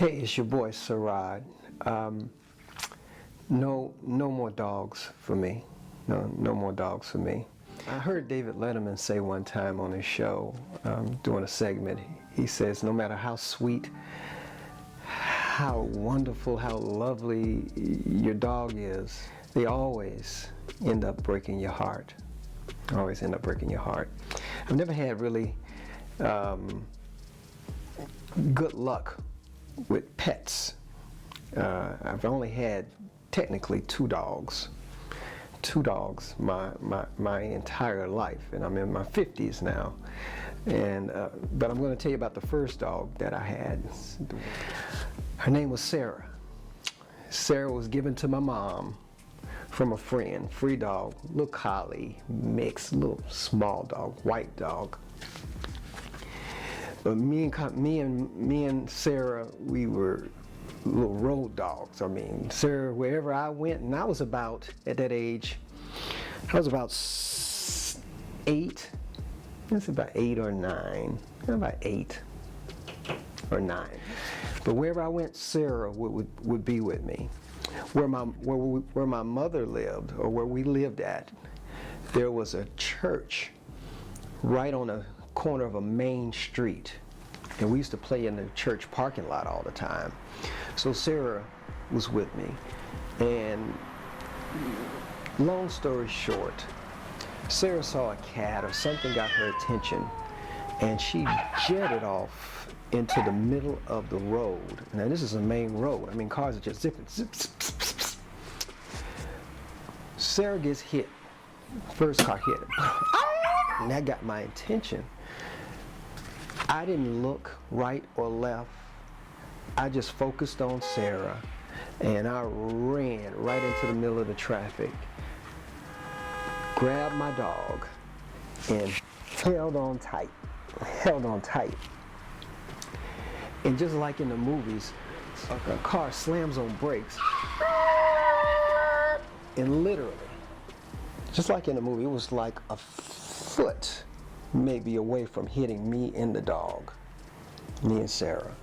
Hey, it's your boy Sarad. No more dogs for me. No more dogs for me. I heard David Letterman say one time on his show, doing a segment, he says, no matter how sweet, how wonderful, how lovely your dog is, they always end up breaking your heart. Always end up breaking your heart. I've never had really good luck with pets. I've only had technically two dogs my entire life, and I'm in my 50s now. And but I'm going to tell you about the first dog that I had. Her name was Sarah. Sarah was given to my mom from a friend, free dog, little collie mix, little small dog, white dog. But me and Sarah, we were little road dogs. I mean, Sarah, wherever I went, and I was about, at that age, I was about 8. It's about 8 or 9. About 8 or 9. But wherever I went, Sarah would be with me. Where my mother lived, or where we lived at, there was a church right on the corner of a main street, and we used to play in the church parking lot all the time. So Sarah was with me, and long story short, Sarah saw a cat or something got her attention, and she jetted off into the middle of the road. Now this is a main road. I mean, cars are just zipping, zip, zip, zip, zip, zip. Sarah gets hit. First car hit her. And that got my attention. I didn't look right or left. I just focused on Sarah, and I ran right into the middle of the traffic, grabbed my dog, and held on tight. And just like in the movies, a car slams on brakes, and literally, just like in the movie, it was like a foot maybe away from hitting me and the dog, me and Sarah.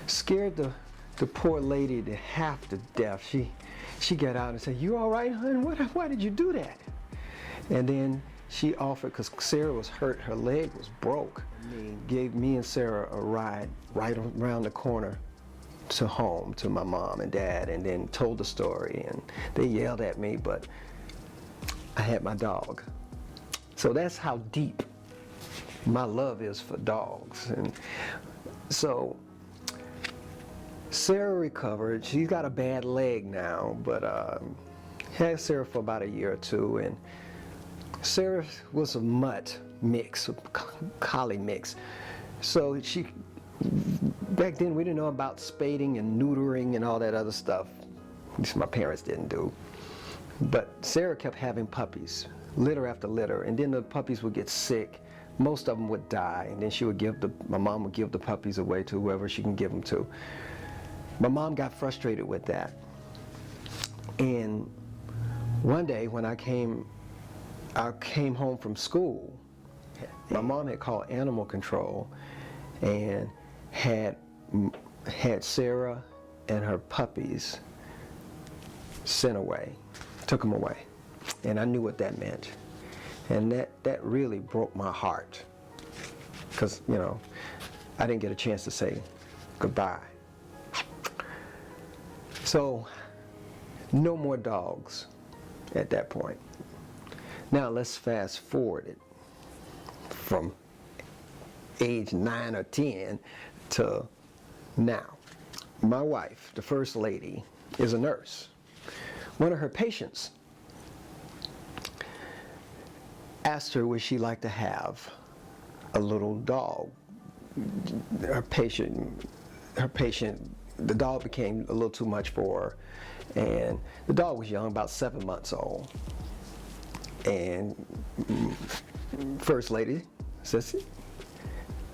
Scared the poor lady to half to death. She got out and said, "You all right, hon? Why did you do that?" And then she offered, because Sarah was hurt, her leg was broke, gave me and Sarah a ride right around the corner to home, to my mom and dad, and then told the story. And they yelled at me, but I had my dog. So that's how deep my love is for dogs. And so Sarah recovered. She's got a bad leg now, but had Sarah for about a year or two. And Sarah was a mutt mix, a collie mix. So back then we didn't know about spading and neutering and all that other stuff. At least my parents didn't do. But Sarah kept having puppies, litter after litter, and then the puppies would get sick. Most of them would die, and then my mom would give the puppies away to whoever she can give them to. My mom got frustrated with that. And one day when I came home from school, my mom had called animal control and had Sarah and her puppies sent away, took them away. And I knew what that meant. And that really broke my heart, because, you know, I didn't get a chance to say goodbye. So, no more dogs at that point. Now let's fast forward it from age 9 or 10 to now. My wife, the first lady, is a nurse. One of her patients asked her would she like to have a little dog. Her patient, the dog became a little too much for her, and the dog was young, about 7 months old. And first lady says,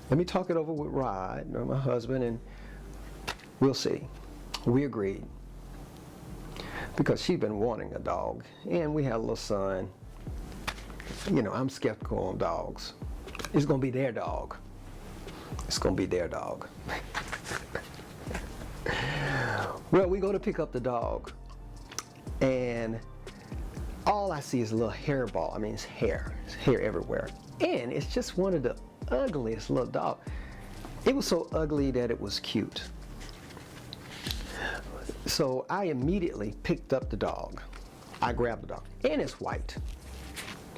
"Let me talk it over with Rod, or my husband, and we'll see." We agreed, because she'd been wanting a dog, and we had a little son. You know, I'm skeptical on dogs. It's gonna be their dog. It's gonna be their dog. Well, we go to pick up the dog, and all I see is a little hairball. I mean, it's hair everywhere. And it's just one of the ugliest little dogs. It was so ugly that it was cute. So I immediately picked up the dog. I grabbed the dog, and it's white.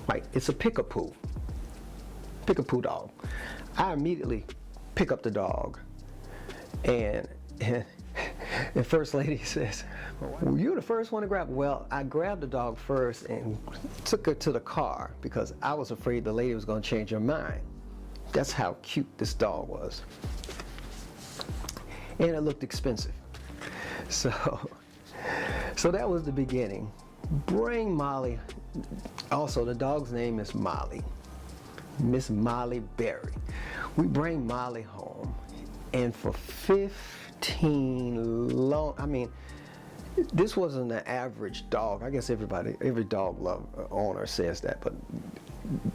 Right, it's a Pickapoo dog. I immediately pick up the dog, and First Lady says, well, you're the first one to grab it. Well, I grabbed the dog first and took her to the car because I was afraid the lady was going to change her mind. That's how cute this dog was. And it looked expensive. So that was the beginning. Bring Molly. Also, the dog's name is Molly. Miss Molly Berry. We bring Molly home, and for 15 long, I mean, this wasn't an average dog. I guess every dog owner says that, but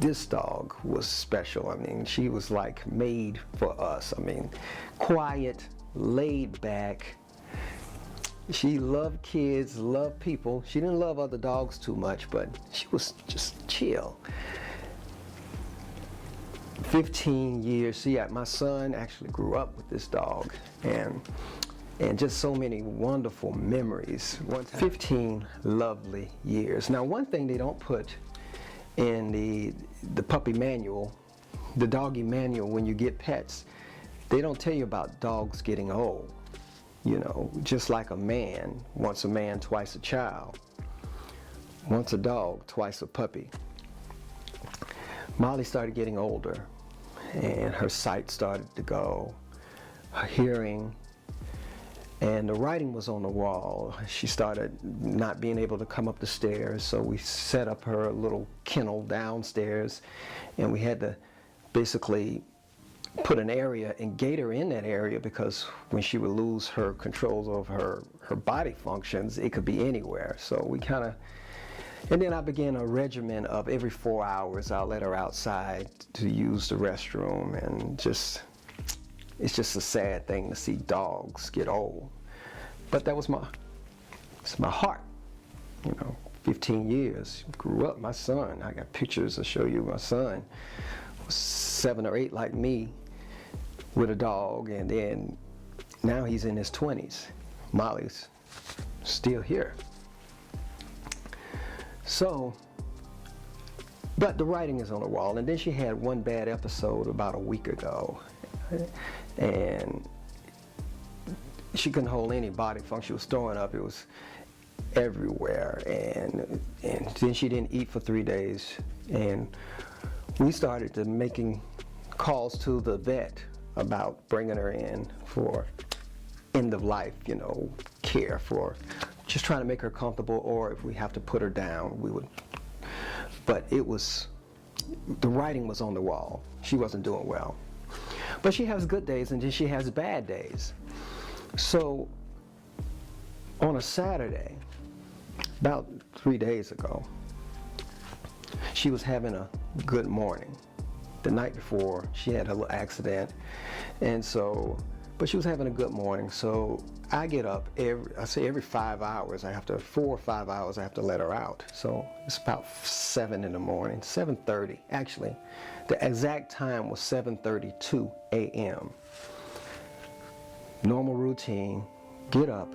this dog was special. I mean, she was like made for us. I mean, quiet, laid back. She loved kids, loved people. She didn't love other dogs too much, but she was just chill. 15 years. See, my son actually grew up with this dog, and just so many wonderful memories. 15 lovely years. Now, one thing they don't put in the puppy manual, the doggy manual when you get pets, they don't tell you about dogs getting old. You know, just like a man, once a man, twice a child. Once a dog, twice a puppy. Molly started getting older, and her sight started to go, her hearing, and the writing was on the wall. She started not being able to come up the stairs, so we set up her little kennel downstairs, and we had to basically put an area and gate her in that area, because when she would lose her controls over her body functions, it could be anywhere. So we kind of, and then I began a regimen of every 4 hours I'll let her outside to use the restroom, and it's just a sad thing to see dogs get old. But that was it's my heart, you know. 15 years, grew up. My son, I got pictures to show you. My son was 7 or 8 like me, with a dog, and then now he's in his 20s. Molly's still here. So, but the writing is on the wall. And then she had one bad episode about a week ago, and she couldn't hold any body function. She was throwing up. It was everywhere, and then she didn't eat for 3 days, and we started to making calls to the vet about bringing her in for end of life, you know, care, for just trying to make her comfortable, or if we have to put her down, we would. But the writing was on the wall. She wasn't doing well. But she has good days, and then she has bad days. So on a Saturday, about 3 days ago, she was having a good morning. The night before, she had a little accident, and so, but she was having a good morning. So I get up every 5 hours. 4 or 5 hours, I have to let her out. So it's about 7 in the morning, 7:30 actually. The exact time was 7:32 a.m. Normal routine, get up,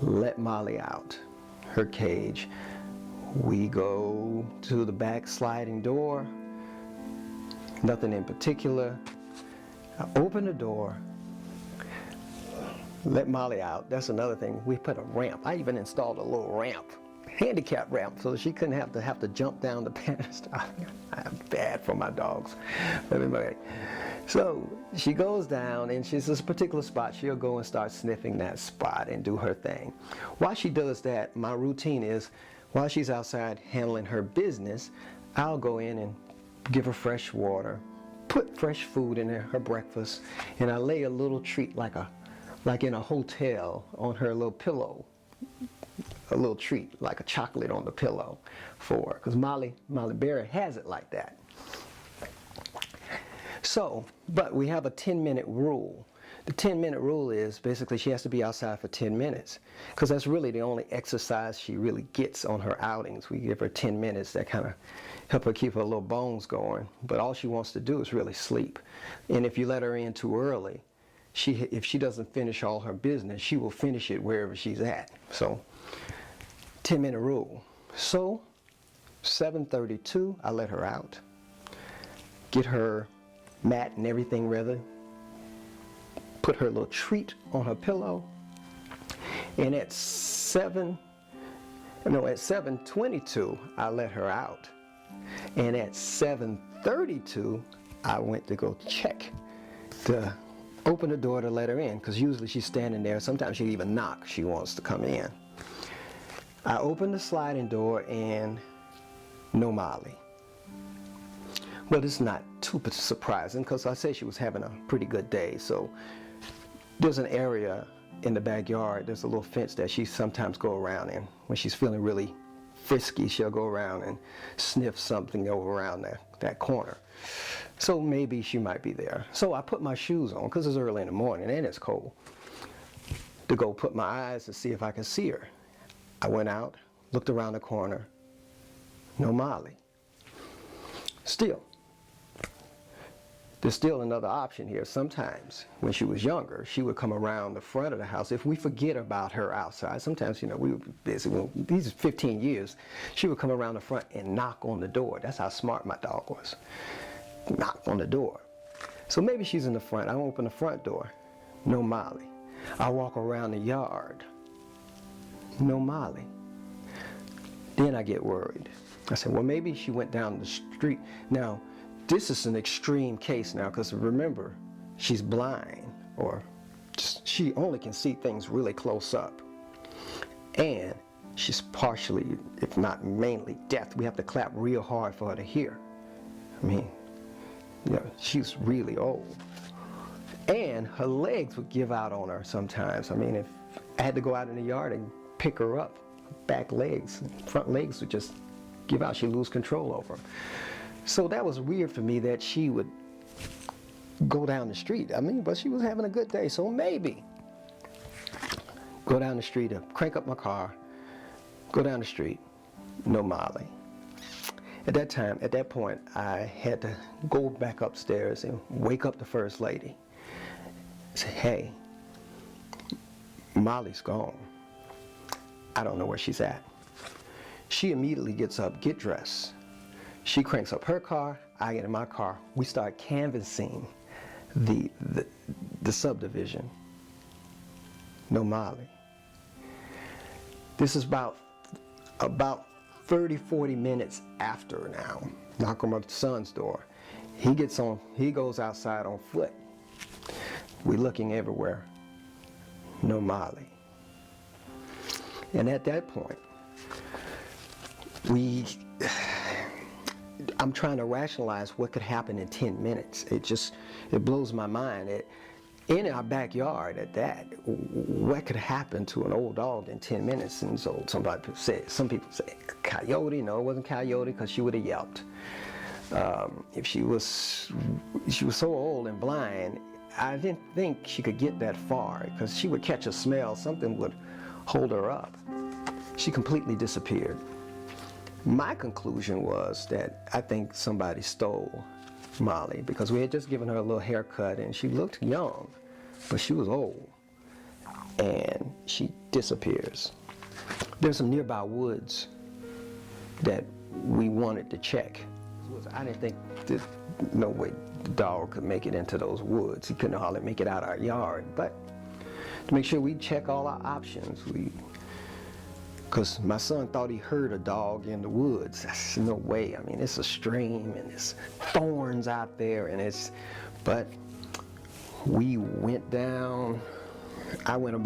let Molly out, her cage. We go to the back sliding door, nothing in particular. I open the door, let Molly out. That's another thing. We put a ramp. I even installed a little ramp, handicap ramp, so she couldn't have to jump down the Patterson. I'm bad for my dogs. Anyway, so she goes down, and she's this particular spot. She'll go and start sniffing that spot and do her thing. While she does that, my routine is, while she's outside handling her business, I'll go in and give her fresh water, put fresh food in her breakfast, and I lay a little treat like in a hotel on her little pillow, a little treat like a chocolate on the pillow for her, because Molly Berry has it like that. So, but we have a 10-minute rule. The 10-minute rule is basically she has to be outside for 10 minutes because that's really the only exercise she really gets on her outings. We give her 10 minutes that kind of help her keep her little bones going, but all she wants to do is really sleep. And if you let her in too early, if she doesn't finish all her business, she will finish it wherever she's at. So 10-minute rule. So 7:32, I let her out, get her mat and everything ready, put her little treat on her pillow, and at 7:22, I let her out. And at 7:32, I went to go check to open the door to let her in, because usually she's standing there. Sometimes she'll even knock. She wants to come in. I opened the sliding door and no Molly. Well, it's not too surprising because I say she was having a pretty good day. So there's an area in the backyard, there's a little fence that she sometimes go around in. When she's feeling really frisky, she'll go around and sniff something over around that corner. So maybe she might be there. So I put my shoes on because it's early in the morning and it's cold, to go put my eyes to see if I could see her. I went out, looked around the corner, no Molly. Still, there's still another option here. Sometimes when she was younger, she would come around the front of the house. If we forget about her outside, sometimes, we were busy. Well, these 15 years, she would come around the front and knock on the door. That's how smart my dog was. Knock on the door. So maybe she's in the front. I open the front door, no Molly. I walk around the yard, no Molly. Then I get worried. I said, well, maybe she went down the street. Now, this is an extreme case now, because remember, she's blind, or she only can see things really close up. And she's partially, if not mainly, deaf. We have to clap real hard for her to hear. I mean, she's really old. And her legs would give out on her sometimes. I mean, if I had to go out in the yard and pick her up, back legs, front legs would just give out. She'd lose control over them. So that was weird for me that she would go down the street. I mean, but she was having a good day, so maybe go down the street, crank up my car, go down the street, no Molly. At that point, I had to go back upstairs and wake up the First Lady. Say, hey, Molly's gone. I don't know where she's at. She immediately gets up, get dressed. She cranks up her car, I get in my car. We start canvassing the subdivision. No Molly. This is about 30, 40 minutes after now. Knock on my son's door. He goes outside on foot. We're looking everywhere. No Molly. And at that point, I'm trying to rationalize what could happen in 10 minutes. It blows my mind. In our backyard at that, what could happen to an old dog in 10 minutes? And so some people say coyote. No, it wasn't coyote, because she would have yelped. If she was so old and blind, I didn't think she could get that far, because she would catch a smell, something would hold her up. She completely disappeared. My conclusion was that I think somebody stole Molly, because we had just given her a little haircut and she looked young, but she was old, and she disappears. There's some nearby woods that we wanted to check. I didn't think no way the dog could make it into those woods. He couldn't hardly make it out our yard, but to make sure we check all our options, because my son thought he heard a dog in the woods. That's no way. I mean, it's a stream and there's thorns out there, but we went down. I went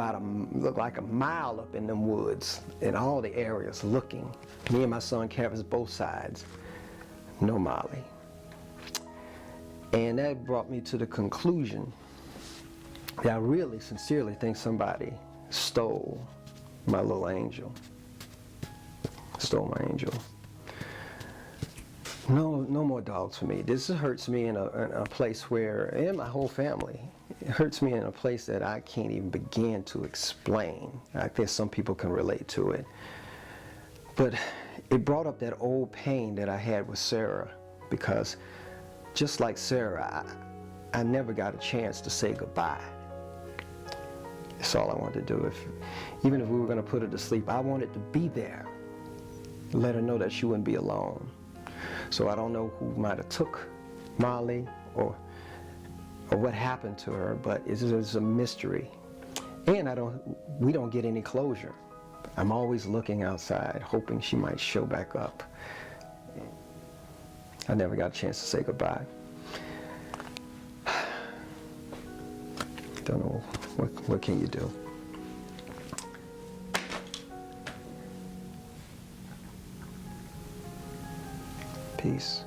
looked like a mile up in them woods in all the areas looking. Me and my son canvassed both sides. No Molly. And that brought me to the conclusion that I really sincerely think somebody stole my little angel. Stole my angel. No more dogs for me. This hurts me in a place where, and my whole family, it hurts me in a place that I can't even begin to explain. I think some people can relate to it. But it brought up that old pain that I had with Sarah, because just like Sarah, I never got a chance to say goodbye. That's all I wanted to do. Even if we were going to put her to sleep, I wanted to be there, let her know that she wouldn't be alone. So I don't know who might have took Molly or what happened to her, but it's a mystery. And we don't get any closure. I'm always looking outside, hoping she might show back up. I never got a chance to say goodbye. Don't know, what can you do? Peace.